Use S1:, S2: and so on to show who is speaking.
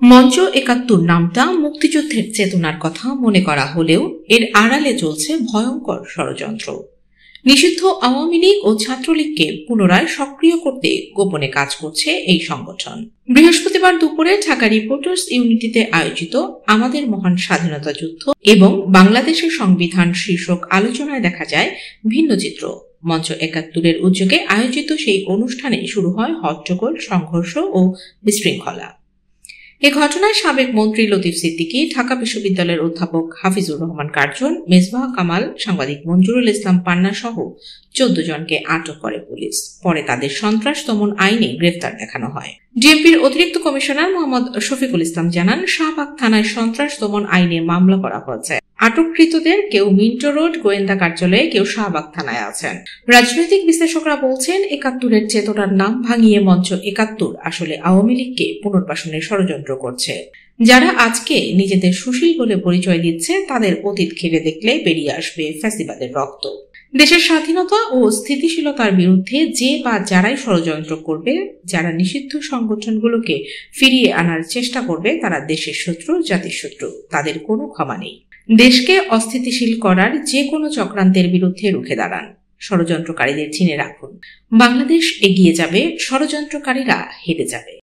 S1: মঞ্চ ৭১ নামটা মুক্তিযুদ্ধের চেতনার কথা মনে করা হলেও এর আড়ালে চলছে ভয়ঙ্কর ষড়যন্ত্র। নিষিদ্ধ আওয়ামী লীগ ও ছাত্রলীগকে পুনরায় সক্রিয় করতে গোপনে কাজ করছে এই সংগঠন। বৃহস্পতিবার দুপুরে ঢাকা রিপোর্টার্স ইউনিটিতে আয়োজিত আমাদের মহান স্বাধীনতা যুদ্ধ এবং বাংলাদেশের সংবিধান শীর্ষক আলোচনায় দেখা যায় ভিন্ন চিত্র। মঞ্চ ৭১-এর উদ্যোগে আয়োজিত সেই অনুষ্ঠানে শুরু হয় হট্টগোল, সংঘর্ষ ও বিশৃঙ্খলা। এ ঘটনায় সাবেক মন্ত্রী লতিফ সিদ্দিকী, ঢাকা বিশ্ববিদ্যালয়ের অধ্যাপক হাফিজুর রহমান কার্জন, মেজবাহ কামাল, সাংবাদিক মঞ্জুরুল ইসলাম পান্না সহ ১৪ জনকে আটক করে পুলিশ। পরে তাদের সন্ত্রাস দমন আইনে গ্রেফতার দেখানো হয়। ডিএমপির অতিরিক্ত কমিশনার মোহাম্মদ শফিকুল ইসলাম জানান, শাহবাগ থানায় সন্ত্রাস দমন আইনে মামলা করা হয়েছে। আটককৃতদের কেউ মিন্টো রোড গোয়েন্দা কার্যালয়ে, কেউ শাহবাগ থানায় আছেন। রাজনৈতিক বিশ্লেষকরা বলছেন, ৭১-এর চেতনার নাম ভাঙিয়ে মঞ্চ ৭১ আসলে আওয়ামী লীগকে পুনর্বাসনের ষড়যন্ত্র করছে। যারা আজকে নিজেদের সুশীল বলে পরিচয় দিচ্ছে, তাদের অতীত ঘিরে দেখলে বেরিয়ে আসবে ফ্যাসিবাদের রক্ত। দেশের স্বাধীনতা ও স্থিতিশীলতার বিরুদ্ধে যে বা যারাই ষড়যন্ত্র করবে, যারা নিষিদ্ধ সংগঠনগুলোকে ফিরিয়ে আনার চেষ্টা করবে, তারা দেশের শত্রু, জাতির শত্রু। তাদের কোনো ক্ষমা নেই। দেশকে অস্থিতিশীল করার যে কোনো চক্রান্তের বিরুদ্ধে রুখে দাঁড়ান। ষড়যন্ত্রকারীদের চিনে রাখুন। বাংলাদেশ এগিয়ে যাবে, ষড়যন্ত্রকারীরা হেরে যাবে।